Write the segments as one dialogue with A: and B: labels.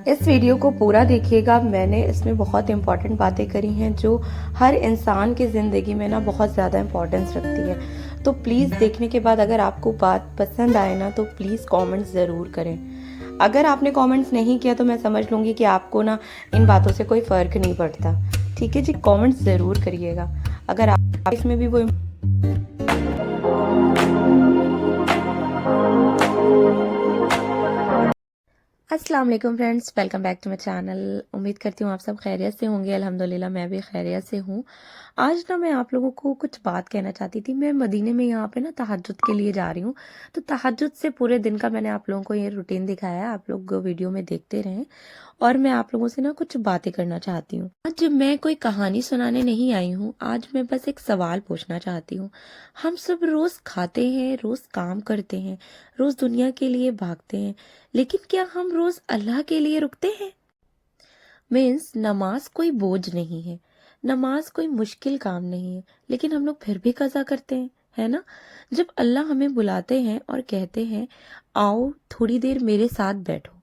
A: اس video کو پورا دیکھیے گا. میں نے اس میں بہت امپورٹنٹ باتیں کری ہیں جو ہر انسان کی زندگی میں نا بہت زیادہ امپورٹنس رکھتی ہے. تو پلیز دیکھنے کے بعد اگر آپ کو بات پسند آئے نا تو پلیز کامنٹس ضرور کریں. اگر آپ نے کامنٹس نہیں کیا تو میں سمجھ لوں گی کہ آپ کو نا ان باتوں سے کوئی فرق نہیں پڑتا. ٹھیک ہے جی, کامنٹس ضرور کریے گا. اگر آپ اس میں بھی وہ السلام علیکم friends, welcome back to my channel. امید کرتی ہوں آپ سب خیریت سے ہوں گے. الحمدللہ میں بھی خیریت سے ہوں. آج نا میں آپ لوگوں کو کچھ بات کہنا چاہتی تھی. میں مدینے میں یہاں پہ نا تہجد کے لیے جا رہی ہوں. تو تہجد سے پورے دن کا میں نے آپ لوگوں کو یہ روٹین دکھایا ہے. آپ لوگ ویڈیو میں دیکھتے رہیں اور میں آپ لوگوں سے نا کچھ باتیں کرنا چاہتی ہوں. آج میں کوئی کہانی سنانے نہیں آئی ہوں. آج میں بس ایک سوال پوچھنا چاہتی ہوں. ہم سب روز کھاتے ہیں, روز کام کرتے ہیں, روز دنیا کے لیے بھاگتے ہیں, لیکن کیا ہم روز اللہ کے لیے رکتے ہیں؟ مینس نماز کوئی بوجھ نہیں ہے, نماز کوئی مشکل کام نہیں ہے, لیکن ہم لوگ پھر بھی قضا کرتے ہیں, ہے نا. جب اللہ ہمیں بلاتے ہیں اور کہتے ہیں آؤ تھوڑی دیر میرے ساتھ بیٹھو,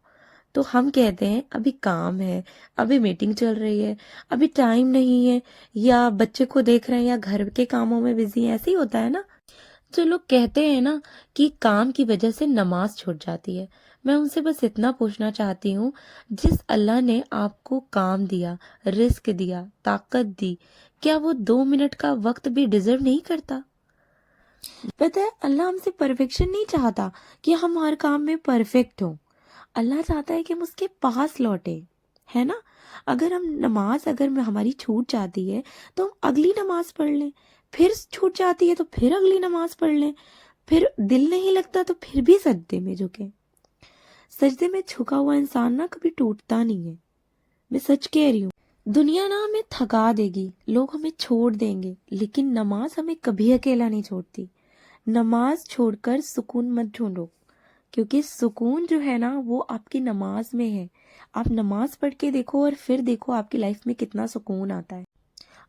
A: تو ہم کہتے ہیں ابھی کام ہے, ابھی میٹنگ چل رہی ہے, ابھی ٹائم نہیں ہے, یا بچے کو دیکھ رہے ہیں, یا گھر کے کاموں میں بزی ہیں. ایسے ہی ہوتا ہے نا. جو لوگ کہتے ہیں نا کہ کام کی وجہ سے نماز چھوٹ جاتی ہے, میں ان سے بس اتنا پوچھنا چاہتی ہوں, جس اللہ نے آپ کو کام دیا, رزق دیا, طاقت دی, کیا وہ 2 منٹ کا وقت بھی ڈیزرو نہیں کرتا؟ پتہ ہے اللہ ہم سے پرفیکشن نہیں چاہتا کہ ہم ہر کام میں پرفیکٹ ہوں. اللہ چاہتا ہے کہ ہم اس کے پاس لوٹیں, ہے نا. اگر ہم نماز ہماری چھوٹ جاتی ہے تو ہم اگلی نماز پڑھ لیں, پھر چھوٹ جاتی ہے تو پھر اگلی نماز پڑھ لیں, پھر دل نہیں لگتا تو پھر بھی سجدے میں جھکیں. سجدے میں جھکا ہوا انسان نا کبھی ٹوٹتا نہیں ہے. میں سچ کہہ رہی ہوں. دنیا نا ہمیں تھکا دے گی, لوگ ہمیں چھوڑ دیں گے, لیکن نماز ہمیں کبھی اکیلا نہیں چھوڑتی. نماز چھوڑ کر سکون مت ڈھونڈو, کیونکہ سکون جو ہے نا وہ آپ کی نماز میں ہے. آپ نماز پڑھ کے دیکھو اور پھر دیکھو آپ کی لائف میں کتنا سکون آتا ہے.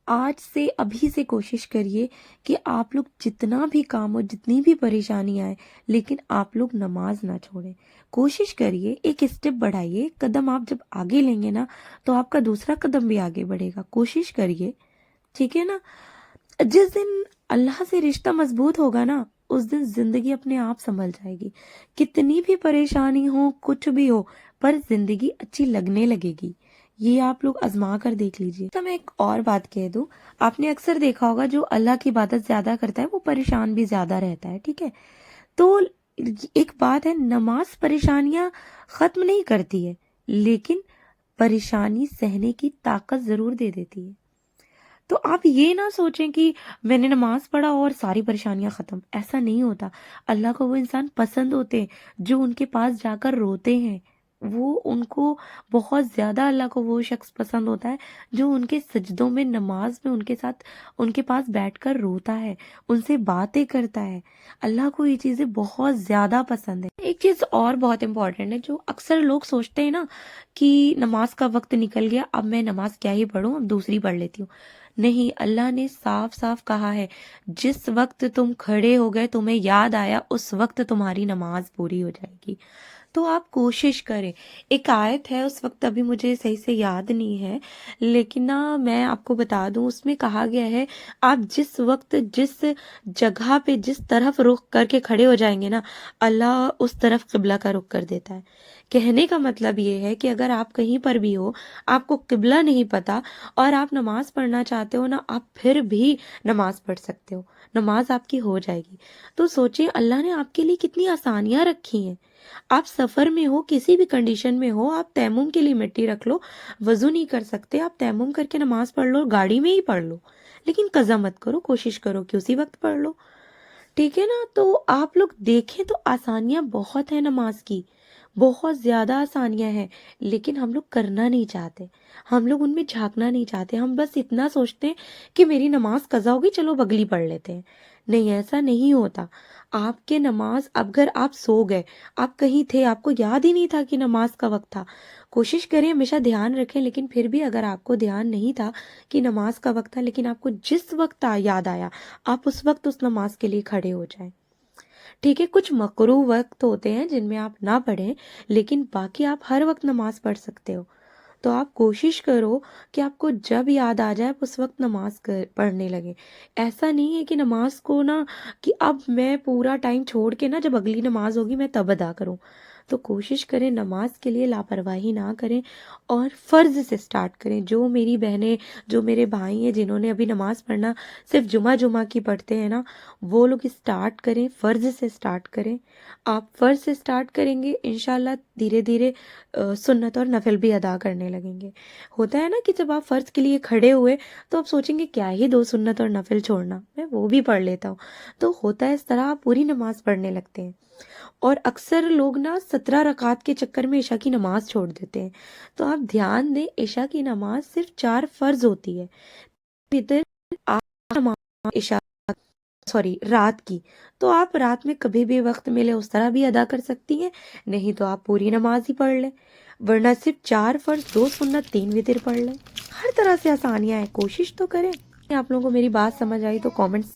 A: آج سے ابھی سے کوشش کریے کہ آپ لوگ جتنا بھی کام ہو, جتنی بھی پریشانی آئے, لیکن آپ لوگ نماز نہ چھوڑیں. کوشش کریے, ایک اسٹیپ بڑھائیے. قدم آپ جب آگے لیں گے نا تو آپ کا دوسرا قدم بھی آگے بڑھے گا. کوشش کریے, ٹھیک ہے نا. جس دن اللہ سے رشتہ مضبوط ہوگا نا, اس دن زندگی اپنے آپ سنبھل جائے گی. کتنی بھی پریشانی ہو, کچھ بھی ہو, پر زندگی اچھی لگنے لگے گی. یہ آپ لوگ آزما کر دیکھ لیجئے. تو میں ایک اور بات کہہ دوں, آپ نے اکثر دیکھا ہوگا جو اللہ کی عبادت زیادہ کرتا ہے وہ پریشان بھی زیادہ رہتا ہے, ٹھیک ہے. تو ایک بات ہے, نماز پریشانیاں ختم نہیں کرتی ہے, لیکن پریشانی سہنے کی طاقت ضرور دے دیتی ہے. تو آپ یہ نہ سوچیں کہ میں نے نماز پڑھا اور ساری پریشانیاں ختم. ایسا نہیں ہوتا. اللہ کو وہ انسان پسند ہوتے ہیں جو ان کے پاس جا کر روتے ہیں. وہ ان کو بہت زیادہ, اللہ کو وہ شخص پسند ہوتا ہے جو ان کے سجدوں میں, نماز میں ان کے ساتھ, ان کے پاس بیٹھ کر روتا ہے, ان سے باتیں کرتا ہے. اللہ کو یہ چیزیں بہت زیادہ پسند ہے. ایک چیز اور بہت امپورٹنٹ ہے, جو اکثر لوگ سوچتے ہیں نا کہ نماز کا وقت نکل گیا, اب میں نماز کیا ہی پڑھوں, اب دوسری پڑھ لیتی ہوں. نہیں, اللہ نے صاف صاف کہا ہے, جس وقت تم کھڑے ہو گئے, تمہیں یاد آیا, اس وقت تمہاری نماز پوری ہو جائے گی. تو آپ کوشش کریں. ایک آیت ہے, اس وقت ابھی مجھے صحیح سے یاد نہیں ہے, لیکن نا میں آپ کو بتا دوں, اس میں کہا گیا ہے آپ جس وقت, جس جگہ پہ, جس طرف رخ کر کے کھڑے ہو جائیں گے نا, اللہ اس طرف قبلہ کا رخ کر دیتا ہے. کہنے کا مطلب یہ ہے کہ اگر آپ کہیں پر بھی ہو, آپ کو قبلہ نہیں پتا اور آپ نماز پڑھنا چاہتے ہو نا, آپ پھر بھی نماز پڑھ سکتے ہو, نماز آپ کی ہو جائے گی. تو سوچیں اللہ نے آپ کے لیے کتنی آسانیاں رکھی ہیں. آپ سفر میں ہو, کسی بھی کنڈیشن میں ہو, آپ تیمم کے لیے مٹی رکھ لو. وضو نہیں کر سکتے, آپ تیمم کر کے نماز پڑھ لو, گاڑی میں ہی پڑھ لو, لیکن قضا مت کرو, کوشش کرو کہ اسی وقت پڑھ لو, ٹھیک ہے نا. تو آپ لوگ دیکھیں تو آسانیاں بہت ہیں نماز کی, بہت زیادہ آسانیاں ہیں, لیکن ہم لوگ کرنا نہیں چاہتے, ہم لوگ ان میں جھانکنا نہیں چاہتے. ہم بس اتنا سوچتے ہیں کہ میری نماز قضا ہوگی, چلو اگلی پڑھ لیتے ہیں. نہیں, ایسا نہیں ہوتا. آپ کے نماز, اگر آپ سو گئے, آپ کہیں تھے, آپ کو یاد ہی نہیں تھا کہ نماز کا وقت تھا, کوشش کریں ہمیشہ دھیان رکھیں. لیکن پھر بھی اگر آپ کو دھیان نہیں تھا کہ نماز کا وقت تھا, لیکن آپ کو جس وقت یاد آیا, آپ اس وقت اس نماز کے لیے کھڑے ہو جائیں, ٹھیک ہے، کچھ مکروہ وقت ہوتے ہیں جن میں آپ نہ پڑھیں، لیکن باقی آپ ہر وقت نماز پڑھ سکتے ہو. تو آپ کوشش کرو کہ آپ کو جب یاد آ جائے آپ اس وقت نماز پڑھنے لگے. ایسا نہیں ہے کہ نماز کو نا کہ اب میں پورا ٹائم چھوڑ کے نا جب اگلی نماز ہوگی میں تب ادا کروں. تو کوشش کریں نماز کے لیے لاپرواہی نہ کریں اور فرض سے سٹارٹ کریں. جو میری بہنیں، جو میرے بھائی ہیں جنہوں نے ابھی نماز پڑھنا صرف جمعہ کی پڑھتے ہیں نا، وہ لوگ سٹارٹ کریں، فرض سے سٹارٹ کریں. آپ فرض سے سٹارٹ کریں گے انشاءاللہ دھیرے دھیرے سنت اور نفل بھی ادا کرنے لگیں گے. ہوتا ہے نا کہ جب آپ فرض کے لیے کھڑے ہوئے تو آپ سوچیں گے کیا ہی 2 سنت اور نفل چھوڑنا، میں وہ بھی پڑھ لیتا ہوں. تو ہوتا ہے اس طرح آپ پوری نماز پڑھنے لگتے ہیں. اور اکثر لوگ نا 17 رکعت کے چکر میں عشاء کی نماز چھوڑ دیتے ہیں. تو آپ دھیان دیں، عشاء کی نماز صرف 4 فرض ہوتی ہے. وتر آپ نماز عشاء رات کی، تو آپ رات میں کبھی بھی وقت ملے اس طرح بھی ادا کر سکتی ہیں، نہیں تو آپ پوری نماز ہی پڑھ لیں. ورنہ صرف 4 فرض، 2 سنت، 3 وتر پڑھ لیں. ہر طرح سے آسانیاں ہیں، کوشش تو کریں. آپ لوگوں کو میری بات سمجھ آئی تو کامنٹس